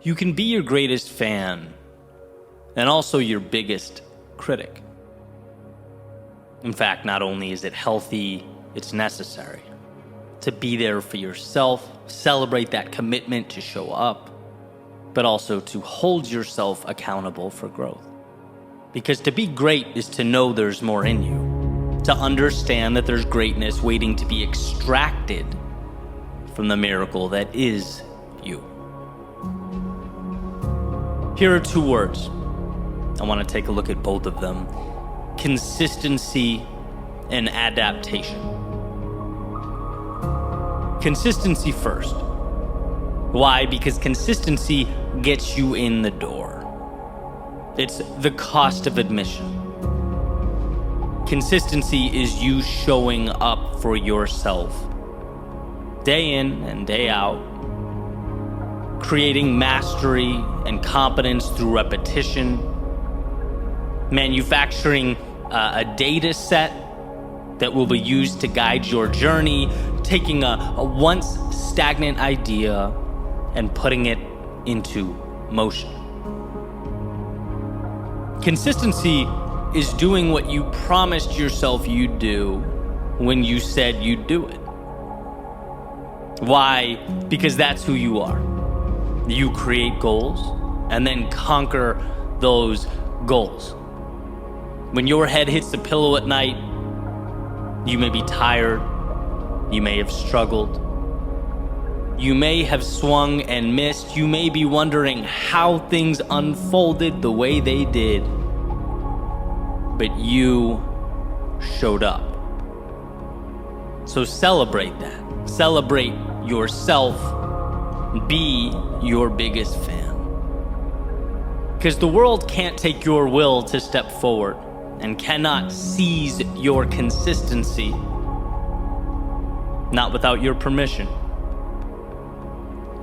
you can be your greatest fan and also your biggest critic. In fact, not only is it healthy, it's necessary to be there for yourself, celebrate that commitment to show up, but also to hold yourself accountable for growth. Because to be great is to know there's more in you, to understand that there's greatness waiting to be extracted from the miracle that is you. Here are two words. I want to take a look at both of them: consistency and adaptation. Consistency first. Why? Because consistency gets you in the door. It's the cost of admission. Consistency is you showing up for yourself, day in and day out, creating mastery and competence through repetition, manufacturing a data set that will be used to guide your journey, taking a once stagnant idea and putting it into motion. Consistency is doing what you promised yourself you'd do when you said you'd do it. Why? Because that's who you are. You create goals and then conquer those goals. When your head hits the pillow at night, you may be tired, you may have struggled, you may have swung and missed, you may be wondering how things unfolded the way they did, but you showed up. So celebrate that. Celebrate yourself. Be your biggest fan. Because the world can't take your will to step forward and cannot seize your consistency, not without your permission.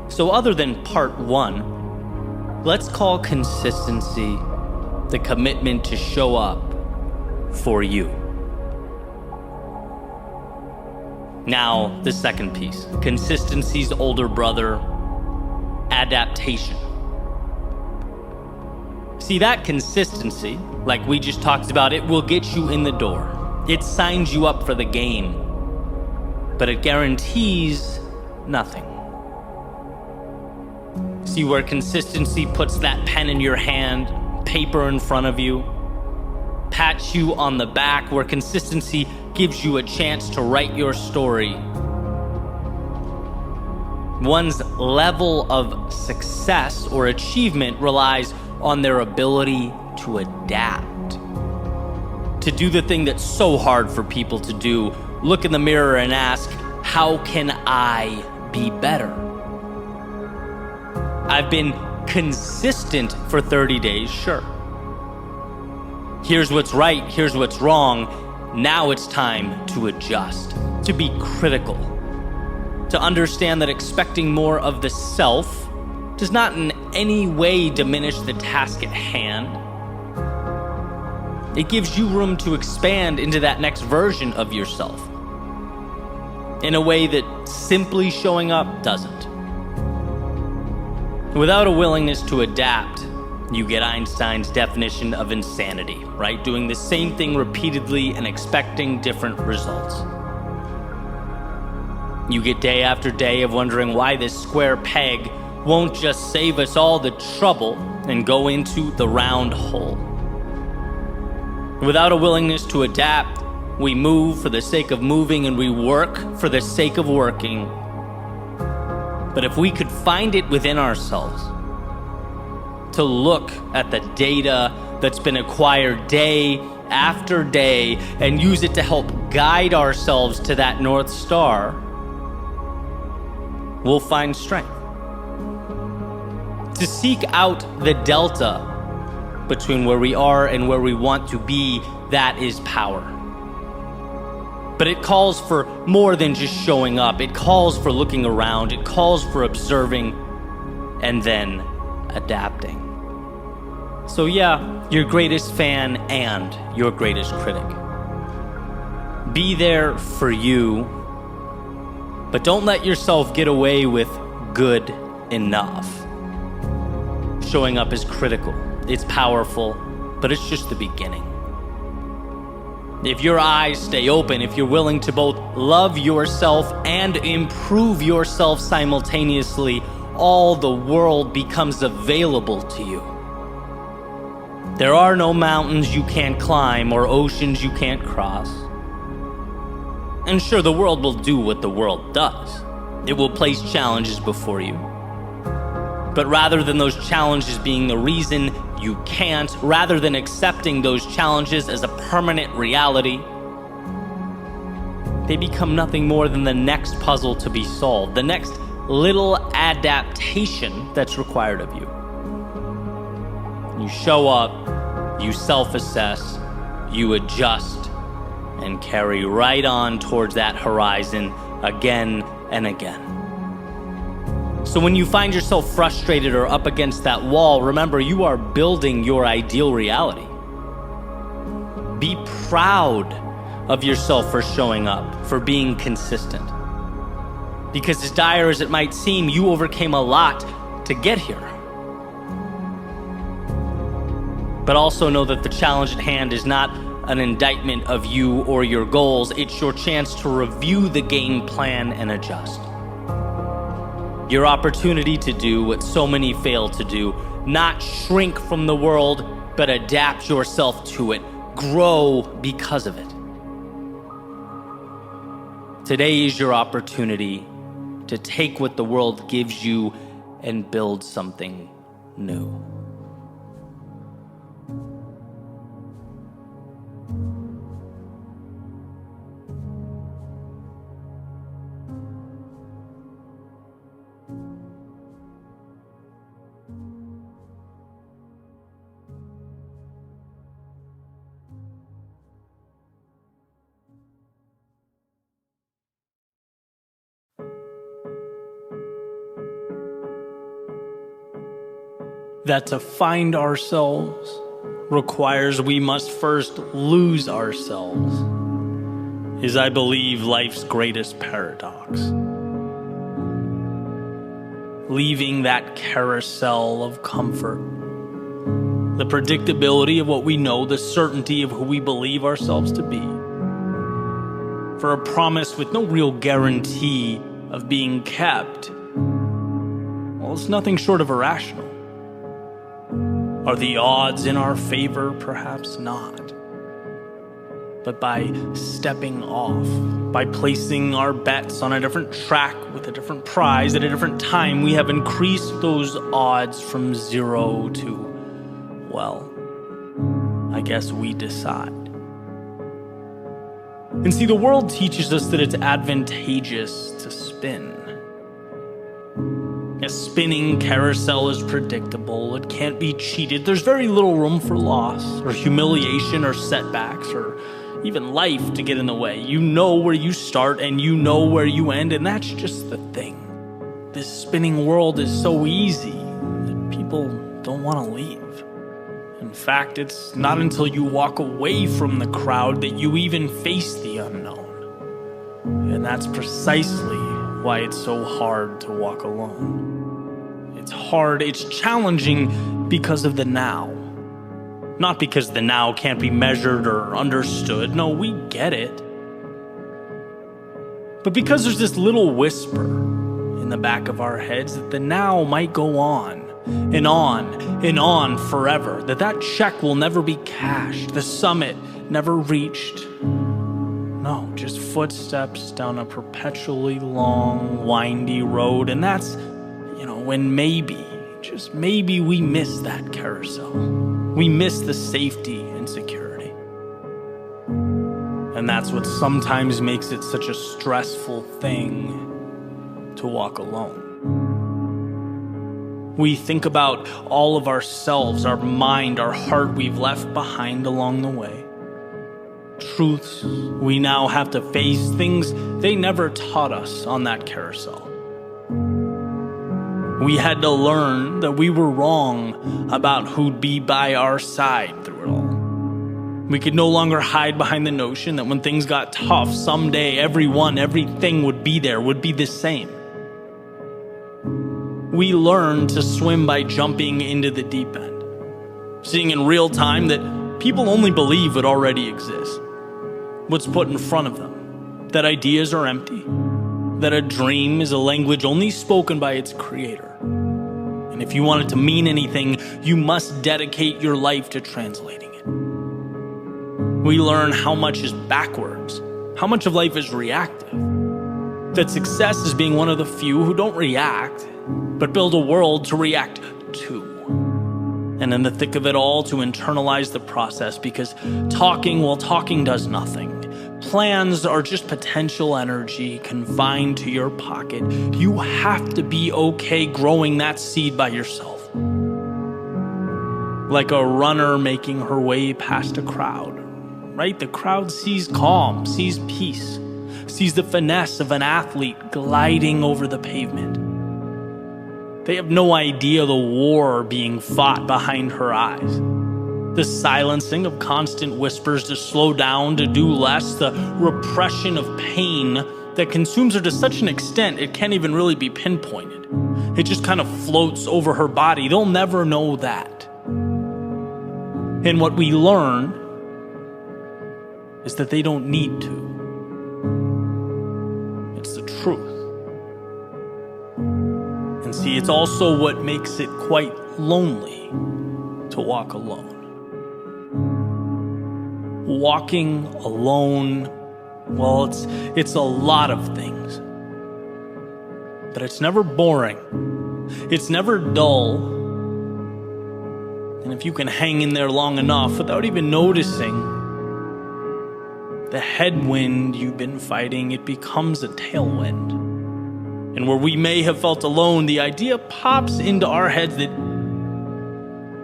So other than part one, let's call consistency the commitment to show up for you. Now, the second piece, consistency's older brother, adaptation. See, that consistency, like we just talked about, it will get you in the door. It signs you up for the game, but it guarantees nothing. See, where consistency puts that pen in your hand, paper in front of you, pats you on the back, where consistency gives you a chance to write your story. One's level of success or achievement relies on their ability to adapt, to do the thing that's so hard for people to do. Look in the mirror and ask, how can I be better? I've been consistent for 30 days, sure. Here's what's right, here's what's wrong. Now it's time to adjust, to be critical, to understand that expecting more of the self does not in any way diminish the task at hand. It gives you room to expand into that next version of yourself in a way that simply showing up doesn't. Without a willingness to adapt, you get Einstein's definition of insanity, right? Doing the same thing repeatedly and expecting different results. You get day after day of wondering why this square peg won't just save us all the trouble and go into the round hole. Without a willingness to adapt, we move for the sake of moving and we work for the sake of working. But if we could find it within ourselves to look at the data that's been acquired day after day and use it to help guide ourselves to that North Star, we'll find strength. To seek out the delta between where we are and where we want to be, that is power. But it calls for more than just showing up. It calls for looking around. It calls for observing and then adapting. So yeah, your greatest fan and your greatest critic. Be there for you, but don't let yourself get away with good enough. Showing up is critical. It's powerful, but it's just the beginning. If your eyes stay open, if you're willing to both love yourself and improve yourself simultaneously, all the world becomes available to you. There are no mountains you can't climb or oceans you can't cross. And sure, the world will do what the world does. It will place challenges before you. But rather than those challenges being the reason you can't, rather than accepting those challenges as a permanent reality, they become nothing more than the next puzzle to be solved, the next little adaptation that's required of you. You show up, you self-assess, you adjust, and carry right on towards that horizon again and again. So when you find yourself frustrated or up against that wall, remember, you are building your ideal reality. Be proud of yourself for showing up, for being consistent. Because as dire as it might seem, you overcame a lot to get here. But also know that the challenge at hand is not an indictment of you or your goals. It's your chance to review the game plan and adjust. Your opportunity to do what so many fail to do, not shrink from the world, but adapt yourself to it. Grow because of it. Today is your opportunity to take what the world gives you and build something new. That to find ourselves requires we must first lose ourselves, is, I believe, life's greatest paradox. Leaving that carousel of comfort, the predictability of what we know, the certainty of who we believe ourselves to be, for a promise with no real guarantee of being kept, well, it's nothing short of irrational. Are the odds in our favor? Perhaps not. But by stepping off, by placing our bets on a different track with a different prize at a different time, we have increased those odds from 0 to, well, I guess we decide. And see, the world teaches us that it's advantageous to spin. A spinning carousel is predictable. It can't be cheated. There's very little room for loss or humiliation or setbacks or even life to get in the way. You know where you start and you know where you end, and that's just the thing. This spinning world is so easy that people don't want to leave. In fact, it's not until you walk away from the crowd that you even face the unknown. And that's precisely why it's so hard to walk alone. It's hard, it's challenging because of the now. Not because the now can't be measured or understood. No, we get it. But because there's this little whisper in the back of our heads that the now might go on and on and on forever, that check will never be cashed, the summit never reached. No, just footsteps down a perpetually long, windy road. And that's, when maybe, just maybe, we miss that carousel. We miss the safety and security. And that's what sometimes makes it such a stressful thing to walk alone. We think about all of ourselves, our mind, our heart we've left behind along the way. Truths we now have to face, things they never taught us on that carousel. We had to learn that we were wrong about who'd be by our side through it all. We could no longer hide behind the notion that when things got tough, someday everything would be there, would be the same. We learn to swim by jumping into the deep end, seeing in real time that people only believe it already exists. What's put in front of them, that ideas are empty, that a dream is a language only spoken by its creator. And if you want it to mean anything, you must dedicate your life to translating it. We learn how much is backwards, how much of life is reactive, that success is being one of the few who don't react, but build a world to react to. And in the thick of it all, to internalize the process, because talking does nothing. Plans are just potential energy confined to your pocket. You have to be okay growing that seed by yourself. Like a runner making her way past a crowd, right? The crowd sees calm, sees peace, sees the finesse of an athlete gliding over the pavement. They have no idea the war being fought behind her eyes. The silencing of constant whispers to slow down, to do less, the repression of pain that consumes her to such an extent it can't even really be pinpointed. It just kind of floats over her body. They'll never know that. And what we learn is that they don't need to. It's the truth. And see, it's also what makes it quite lonely to walk alone. Walking alone, well, it's a lot of things. But it's never boring. It's never dull. And if you can hang in there long enough without even noticing the headwind you've been fighting, it becomes a tailwind. And where we may have felt alone, the idea pops into our heads that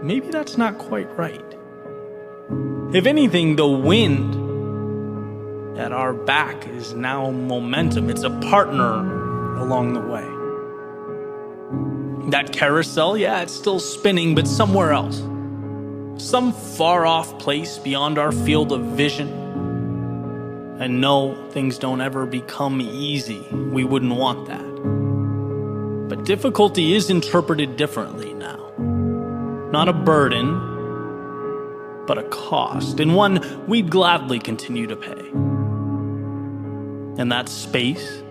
maybe that's not quite right. If anything, the wind at our back is now momentum. It's a partner along the way. That carousel, yeah, it's still spinning, but somewhere else. Some far off place beyond our field of vision. And no, things don't ever become easy. We wouldn't want that. But difficulty is interpreted differently now. Not a burden, but a cost, and one we'd gladly continue to pay. And that space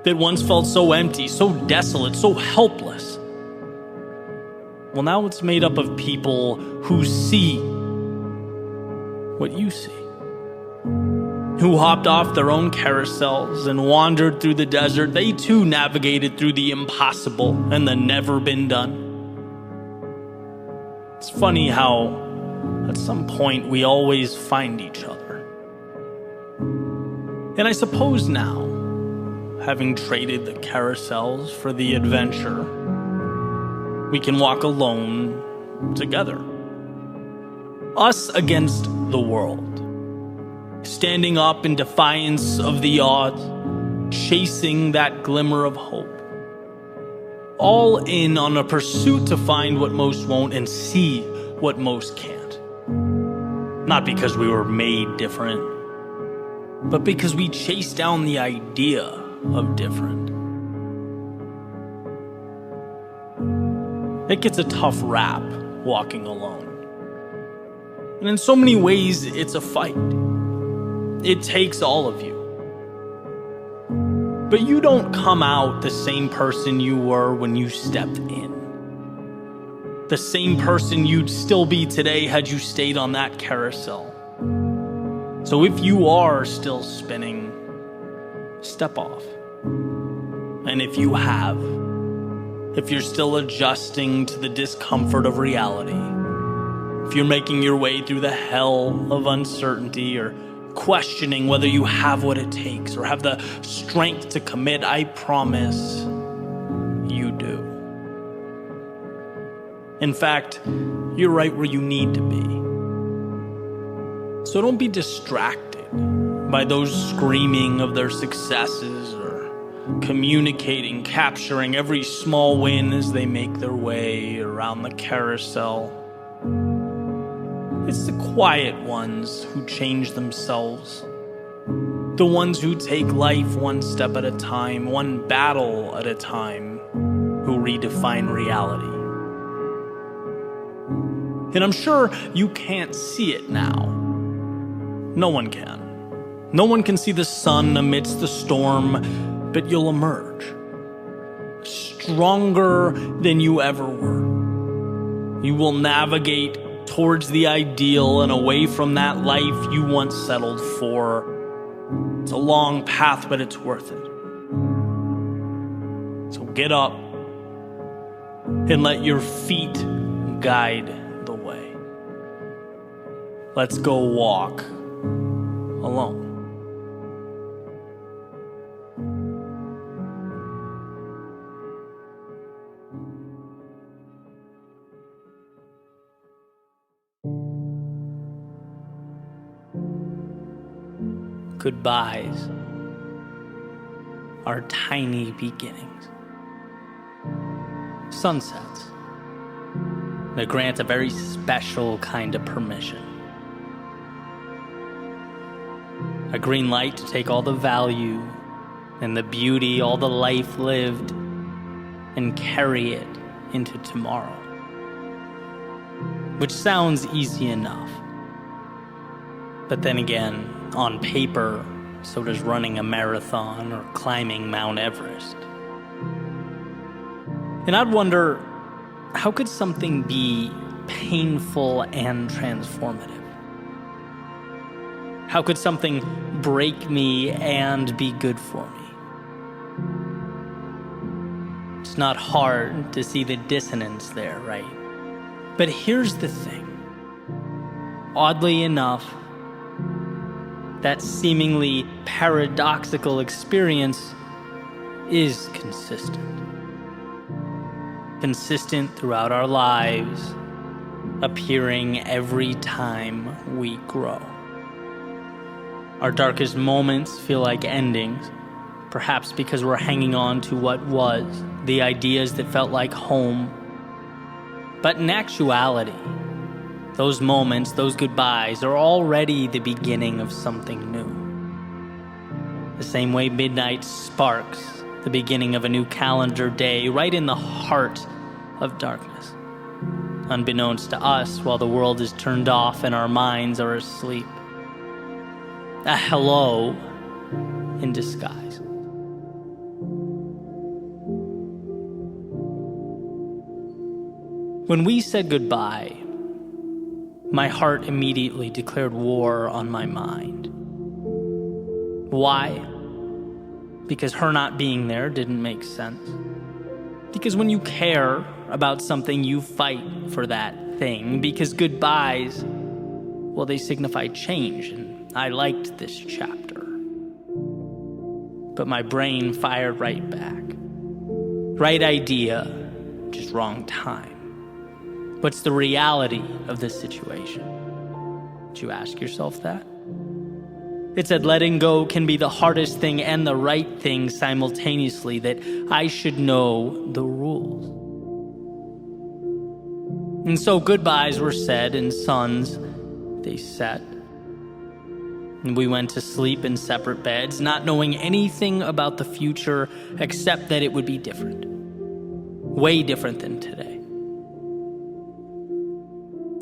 that once felt so empty, so desolate, so helpless, well, now it's made up of people who see what you see, who hopped off their own carousels and wandered through the desert. They too navigated through the impossible and the never been done. It's funny how at some point we always find each other. And I suppose now, having traded the carousels for the adventure, we can walk alone together. Us against the world. Standing up in defiance of the odds, chasing that glimmer of hope. All in on a pursuit to find what most won't and see what most can't. Not because we were made different, but because we chase down the idea of different. It gets a tough rap walking alone. And in so many ways, it's a fight. It takes all of you. But you don't come out the same person you were when you stepped in. The same person you'd still be today had you stayed on that carousel. So if you are still spinning, step off. And if you have, if you're still adjusting to the discomfort of reality, if you're making your way through the hell of uncertainty or questioning whether you have what it takes or have the strength to commit, I promise you do. In fact, you're right where you need to be. So don't be distracted by those screaming of their successes or communicating, capturing every small win as they make their way around the carousel. It's the quiet ones who change themselves. The ones who take life one step at a time, one battle at a time, who redefine reality. And I'm sure you can't see it now. No one can. No one can see the sun amidst the storm, but you'll emerge stronger than you ever were. You will navigate towards the ideal and away from that life you once settled for. It's a long path, but it's worth it. So get up and let your feet guide the way. Let's go walk alone. Goodbyes are tiny beginnings. Sunsets that grant a very special kind of permission. A green light to take all the value and the beauty, all the life lived, and carry it into tomorrow. Which sounds easy enough. But then again, on paper, so does running a marathon or climbing Mount Everest. And I'd wonder, how could something be painful and transformative? How could something break me and be good for me? It's not hard to see the dissonance there, right? But here's the thing. Oddly enough, that seemingly paradoxical experience is consistent. Consistent throughout our lives, appearing every time we grow. Our darkest moments feel like endings, perhaps because we're hanging on to what was, the ideas that felt like home. But in actuality, those moments, those goodbyes, are already the beginning of something new. The same way midnight sparks the beginning of a new calendar day, right in the heart of darkness. Unbeknownst to us, while the world is turned off and our minds are asleep. A hello in disguise. When we said goodbye, my heart immediately declared war on my mind. Why? Because her not being there didn't make sense. Because when you care about something, you fight for that thing. Because goodbyes, well, they signify change, and I liked this chapter. But my brain fired right back. Right idea, just wrong time. What's the reality of this situation? Did you ask yourself that? It said letting go can be the hardest thing and the right thing simultaneously, that I should know the rules. And so goodbyes were said and suns, they set. And we went to sleep in separate beds, not knowing anything about the future except that it would be different. Way different than today.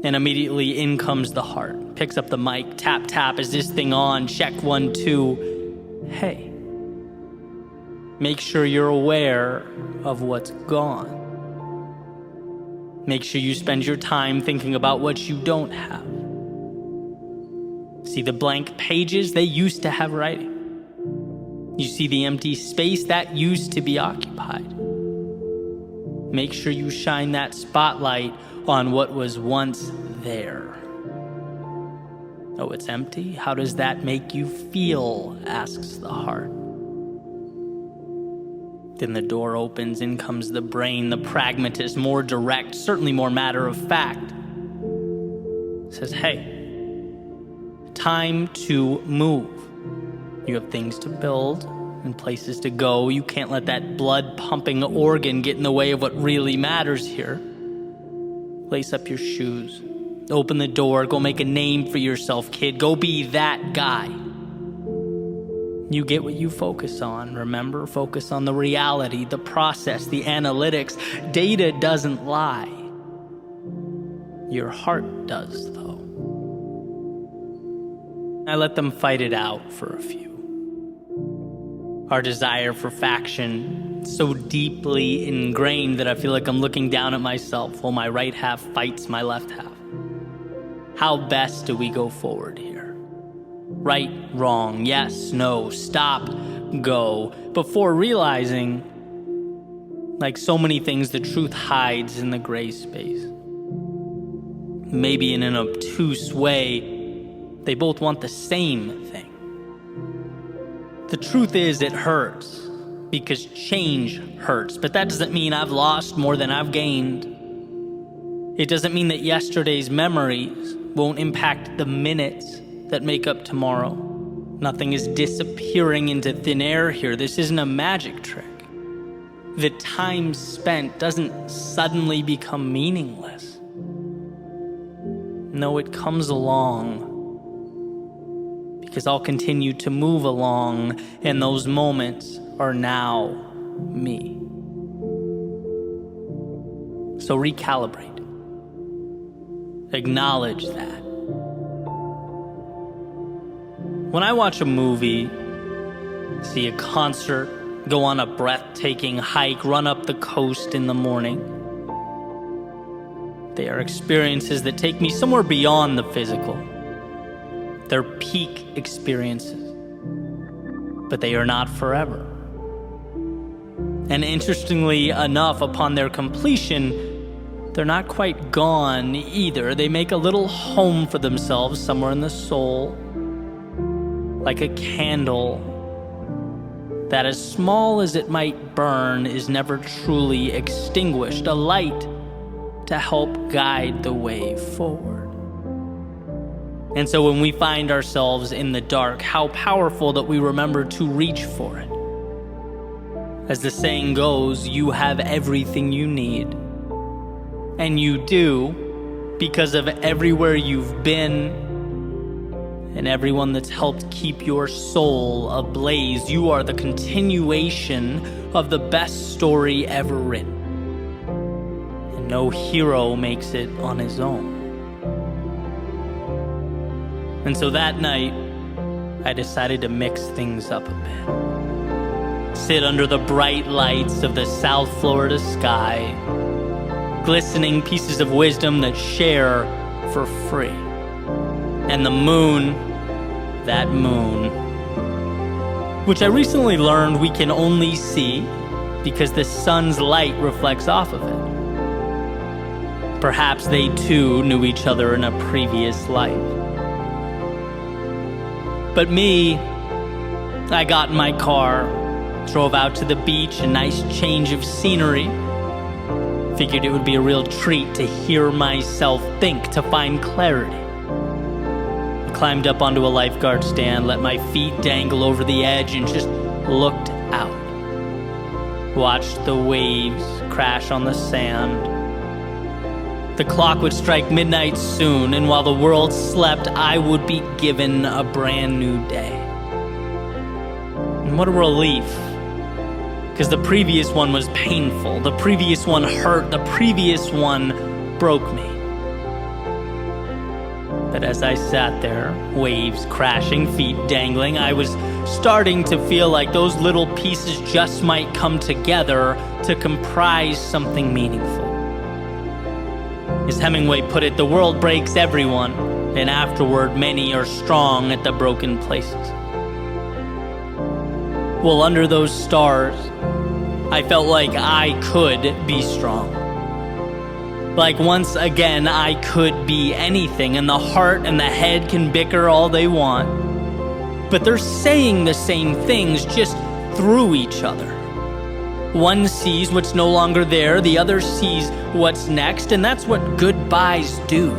And immediately in comes the heart. Picks up the mic, tap, tap, is this thing on? Check 1, 2. Hey, make sure you're aware of what's gone. Make sure you spend your time thinking about what you don't have. See the blank pages? They used to have writing. You see the empty space? That used to be occupied. Make sure you shine that spotlight on what was once there. Oh, it's empty? How does that make you feel? Asks the heart. Then the door opens, in comes the brain, the pragmatist, more direct, certainly more matter of fact. Says, hey, time to move. You have things to build and places to go. You can't let that blood-pumping organ get in the way of what really matters here. Lace up your shoes. Open the door. Go make a name for yourself, kid. Go be that guy. You get what you focus on. Remember, focus on the reality, the process, the analytics. Data doesn't lie. Your heart does, though. I let them fight it out for a few. Our desire for faction so deeply ingrained that I feel like I'm looking down at myself while my right half fights my left half. How best do we go forward here? Right, wrong, yes, no, stop, go. Before realizing, like so many things, the truth hides in the gray space. Maybe in an obtuse way, they both want the same thing. The truth is, it hurts because change hurts, but that doesn't mean I've lost more than I've gained. It doesn't mean that yesterday's memories won't impact the minutes that make up tomorrow. Nothing is disappearing into thin air here. This isn't a magic trick. The time spent doesn't suddenly become meaningless. No, it comes along because I'll continue to move along, and those moments are now me. So recalibrate. Acknowledge that. When I watch a movie, see a concert, go on a breathtaking hike, run up the coast in the morning, they are experiences that take me somewhere beyond the physical. They're peak experiences, but they are not forever. And interestingly enough, upon their completion, they're not quite gone either. They make a little home for themselves somewhere in the soul, like a candle that, as small as it might burn, is never truly extinguished, a light to help guide the way forward. And so when we find ourselves in the dark, how powerful that we remember to reach for it. As the saying goes, you have everything you need. And you do, because of everywhere you've been and everyone that's helped keep your soul ablaze. You are the continuation of the best story ever written. And no hero makes it on his own. And so that night, I decided to mix things up a bit. Sit under the bright lights of the South Florida sky, glistening pieces of wisdom that share for free. And the moon, that moon, which I recently learned we can only see because the sun's light reflects off of it. Perhaps they too knew each other in a previous life. But me, I got in my car, drove out to the beach, a nice change of scenery. Figured it would be a real treat to hear myself think, to find clarity. I climbed up onto a lifeguard stand, let my feet dangle over the edge, and just looked out. Watched the waves crash on the sand. The clock would strike midnight soon, and while the world slept, I would be given a brand new day. And what a relief. Because the previous one was painful, the previous one hurt, the previous one broke me. But as I sat there, waves crashing, feet dangling, I was starting to feel like those little pieces just might come together to comprise something meaningful. As Hemingway put it, the world breaks everyone, and afterward many are strong at the broken places. Well, under those stars, I felt like I could be strong. Like once again, I could be anything, and the heart and the head can bicker all they want. But they're saying the same things, just through each other. One sees what's no longer there, the other sees what's next, and that's what goodbyes do.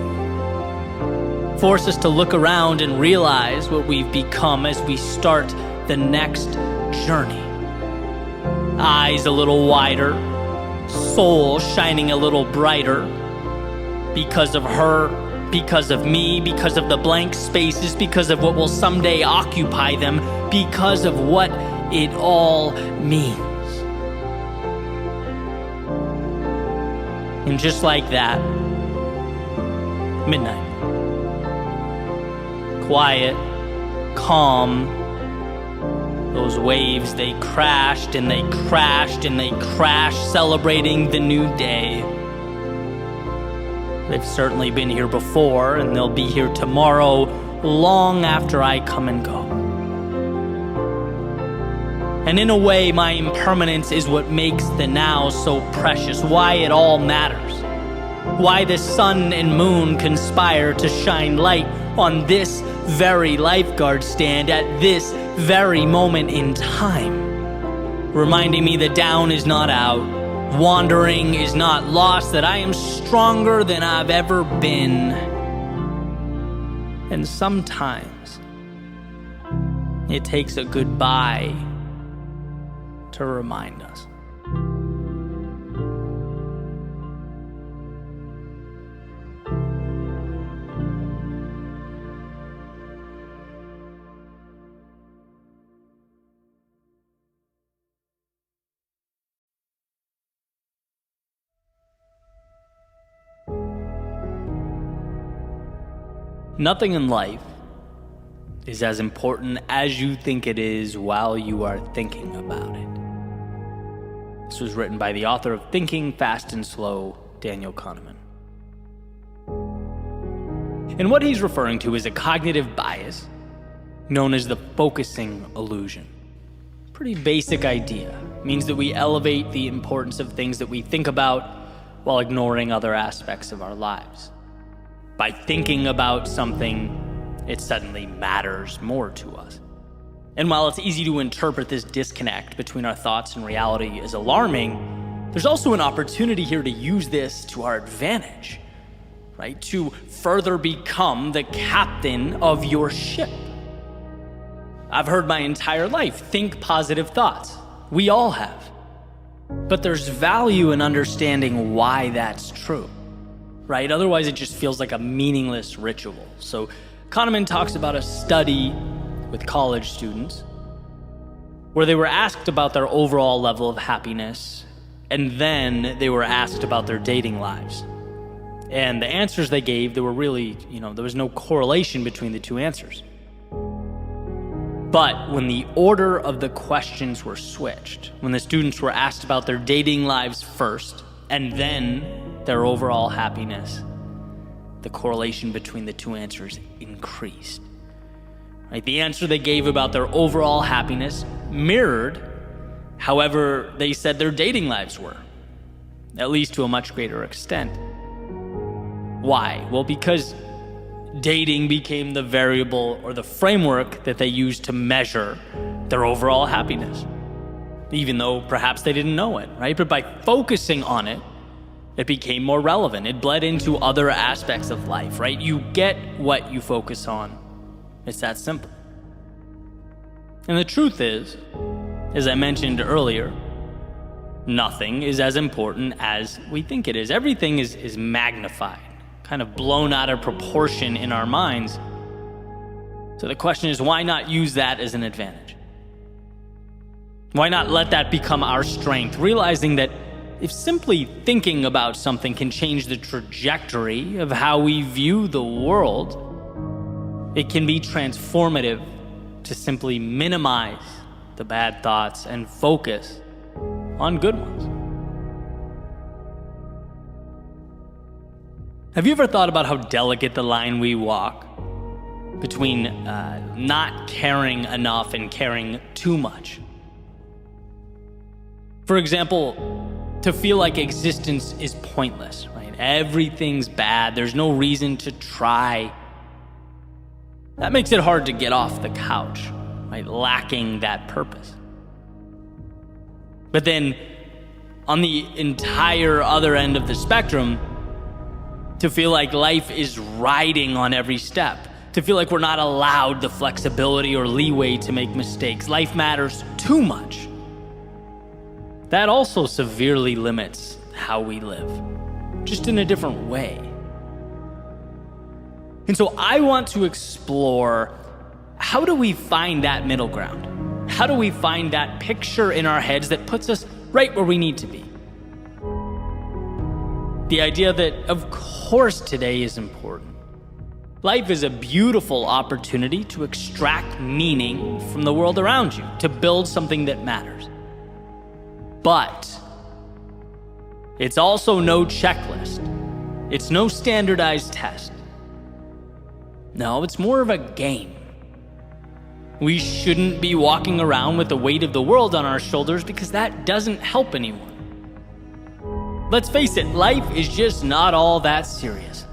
Force us to look around and realize what we've become as we start the next journey. Eyes a little wider, soul shining a little brighter. Because of her, because of me, because of the blank spaces, because of what will someday occupy them, because of what it all means. And just like that, midnight. Quiet, calm. Those waves, they crashed and they crashed and they crashed, celebrating the new day. They've certainly been here before, and they'll be here tomorrow, long after I come and go. And in a way, my impermanence is what makes the now so precious, why it all matters, why the sun and moon conspire to shine light on this very lifeguard stand at this very moment in time, reminding me that down is not out, wandering is not lost, that I am stronger than I've ever been. And sometimes it takes a goodbye to remind us. Nothing in life is as important as you think it is while you are thinking about it. This was written by the author of Thinking Fast and Slow, Daniel Kahneman. And what he's referring to is a cognitive bias known as the focusing illusion. Pretty basic idea. It means that we elevate the importance of things that we think about while ignoring other aspects of our lives. By thinking about something, it suddenly matters more to us. And while it's easy to interpret this disconnect between our thoughts and reality as alarming, there's also an opportunity here to use this to our advantage, right? To further become the captain of your ship. I've heard my entire life, think positive thoughts. We all have. But there's value in understanding why that's true, right? Otherwise, it just feels like a meaningless ritual. So Kahneman talks about a study with college students where they were asked about their overall level of happiness, and then they were asked about their dating lives. And the answers they gave, there were really, there was no correlation between the two answers. But when the order of the questions were switched, when the students were asked about their dating lives first, and then their overall happiness, the correlation between the two answers increased. Right? The answer they gave about their overall happiness mirrored, however, they said their dating lives were, at least to a much greater extent. Why? Well, because dating became the variable or the framework that they used to measure their overall happiness, even though perhaps they didn't know it, right? But by focusing on it, it became more relevant. It bled into other aspects of life, right? You get what you focus on. It's that simple. And the truth is, as I mentioned earlier, nothing is as important as we think it is. Everything is magnified, kind of blown out of proportion in our minds. So the question is, why not use that as an advantage? Why not let that become our strength, realizing that if simply thinking about something can change the trajectory of how we view the world, it can be transformative to simply minimize the bad thoughts and focus on good ones. Have you ever thought about how delicate the line we walk between not caring enough and caring too much? For example, to feel like existence is pointless, right? Everything's bad. There's no reason to try. That makes it hard to get off the couch, right? Lacking that purpose. But then, on the entire other end of the spectrum, to feel like life is riding on every step, to feel like we're not allowed the flexibility or leeway to make mistakes. Life matters too much. That also severely limits how we live, just in a different way. And so I want to explore how do we find that middle ground? How do we find that picture in our heads that puts us right where we need to be? The idea that, of course, today is important. Life is a beautiful opportunity to extract meaning from the world around you, to build something that matters. But it's also no checklist. It's no standardized test. No, it's more of a game. We shouldn't be walking around with the weight of the world on our shoulders because that doesn't help anyone. Let's face it, life is just not all that serious.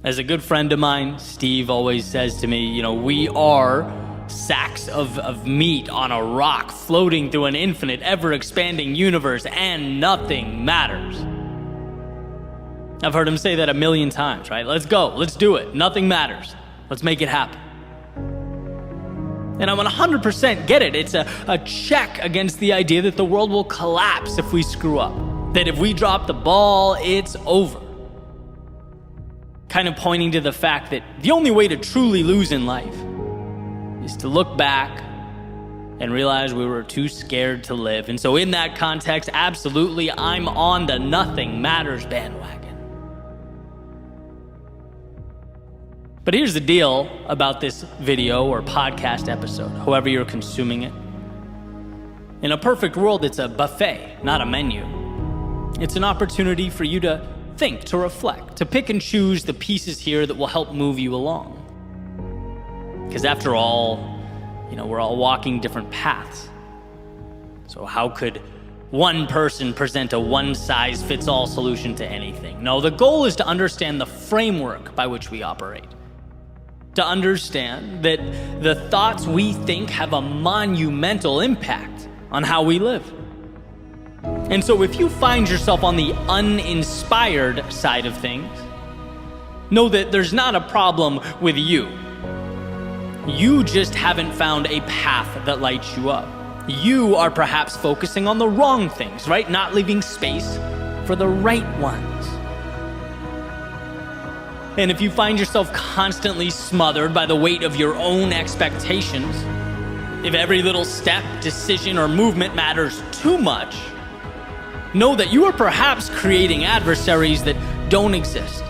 As a good friend of mine, Steve, always says to me, we are sacks of meat on a rock floating through an infinite, ever-expanding universe, and nothing matters. I've heard him say that a million times, right? Let's go. Let's do it. Nothing matters. Let's make it happen. And I 100% get it. It's a check against the idea that the world will collapse if we screw up. That if we drop the ball, it's over. Kind of pointing to the fact that the only way to truly lose in life is to look back and realize we were too scared to live. And so in that context, absolutely, I'm on the nothing matters bandwagon. But here's the deal about this video or podcast episode, however you're consuming it. In a perfect world, it's a buffet, not a menu. It's an opportunity for you to think, to reflect, to pick and choose the pieces here that will help move you along. Because after all, we're all walking different paths. So how could one person present a one-size-fits-all solution to anything? No, the goal is to understand the framework by which we operate. To understand that the thoughts we think have a monumental impact on how we live. And so if you find yourself on the uninspired side of things, know that there's not a problem with you. You just haven't found a path that lights you up. You are perhaps focusing on the wrong things, right? Not leaving space for the right ones. And if you find yourself constantly smothered by the weight of your own expectations, if every little step, decision, or movement matters too much, know that you are perhaps creating adversaries that don't exist.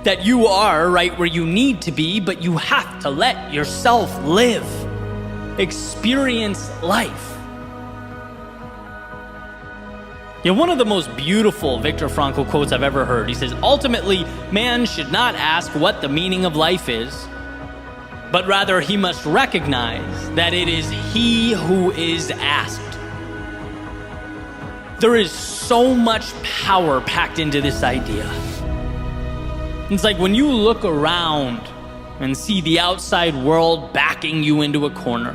That you are right where you need to be, but you have to let yourself live, experience life. One of the most beautiful Viktor Frankl quotes I've ever heard, he says, ultimately, man should not ask what the meaning of life is, but rather he must recognize that it is he who is asked. There is so much power packed into this idea. It's like when you look around and see the outside world backing you into a corner,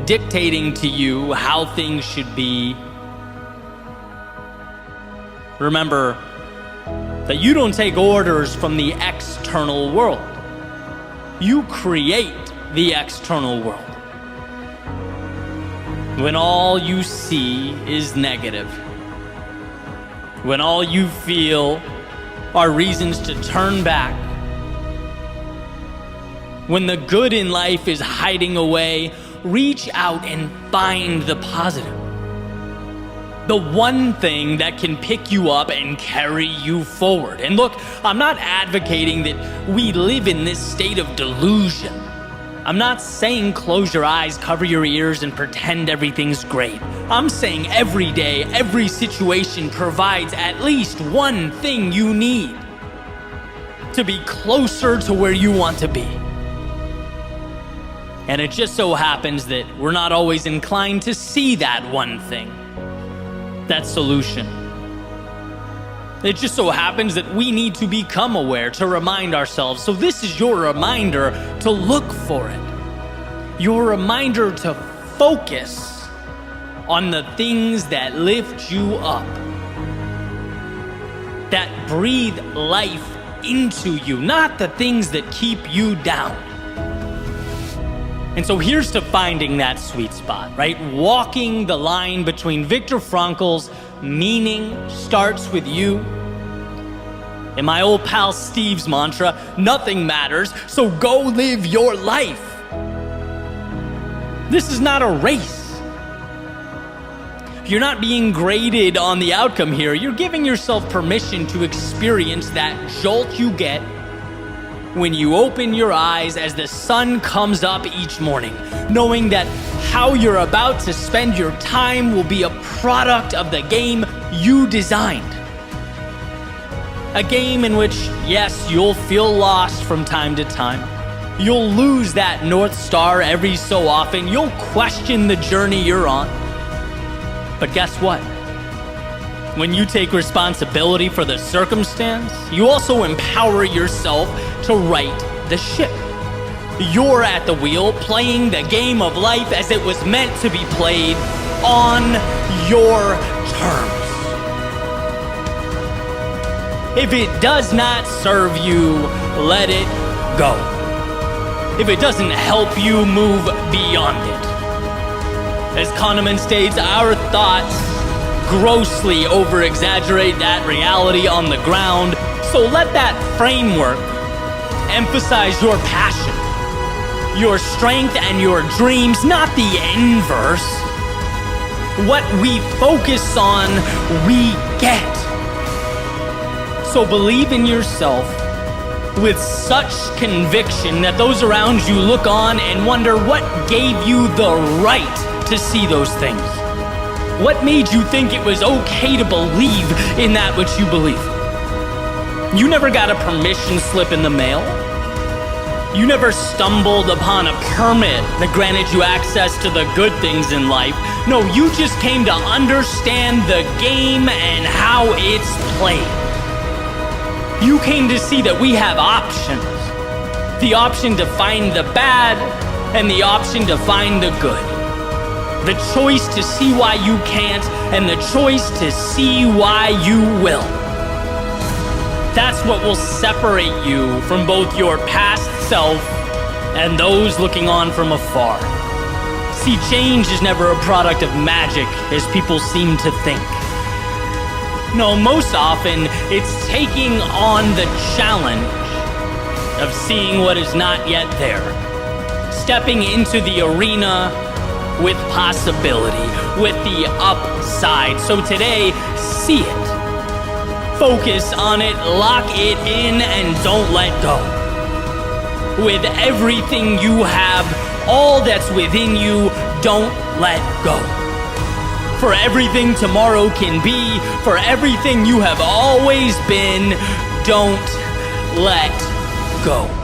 dictating to you how things should be. Remember that you don't take orders from the external world. You create the external world. When all you see is negative, when all you feel are reasons to turn back, when the good in life is hiding away, reach out and find the positive. The one thing that can pick you up and carry you forward. And look, I'm not advocating that we live in this state of delusion. I'm not saying close your eyes, cover your ears, and pretend everything's great. I'm saying every day, every situation provides at least one thing you need to be closer to where you want to be. And it just so happens that we're not always inclined to see that one thing, that solution. It just so happens that we need to become aware, to remind ourselves. So this is your reminder to look for it. Your reminder to focus on the things that lift you up, that breathe life into you, not the things that keep you down. And so here's to finding that sweet spot, right? Walking the line between Viktor Frankl's meaning starts with you And my old pal Steve's mantra, nothing matters, so go live your life. This is not a race. You're not being graded on the outcome here. You're giving yourself permission to experience that jolt you get when you open your eyes as the sun comes up each morning, knowing that how you're about to spend your time will be a product of the game you designed. A game in which, yes, you'll feel lost from time to time. You'll lose that North Star every so often. You'll question the journey you're on. But guess what? When you take responsibility for the circumstance, you also empower yourself to right the ship. You're at the wheel, playing the game of life as it was meant to be played on your terms. If it does not serve you, let it go. If it doesn't help you, move beyond it. As Kahneman states, our thoughts grossly over-exaggerate that reality on the ground, so let that framework emphasize your passion, your strength, and your dreams, not the inverse. What we focus on, we get. So believe in yourself with such conviction that those around you look on and wonder what gave you the right to see those things. What made you think it was okay to believe in that which you believe? You never got a permission slip in the mail. You never stumbled upon a permit that granted you access to the good things in life. No, you just came to understand the game and how it's played. You came to see that we have options. The option to find the bad and the option to find the good. The choice to see why you can't and the choice to see why you will. That's what will separate you from both your past self and those looking on from afar. See, change is never a product of magic, as people seem to think. No, most often, it's taking on the challenge of seeing what is not yet there. Stepping into the arena with possibility, with the upside. So today, see it. Focus on it, lock it in, and don't let go. With everything you have, all that's within you, don't let go. For everything tomorrow can be, for everything you have always been, don't let go.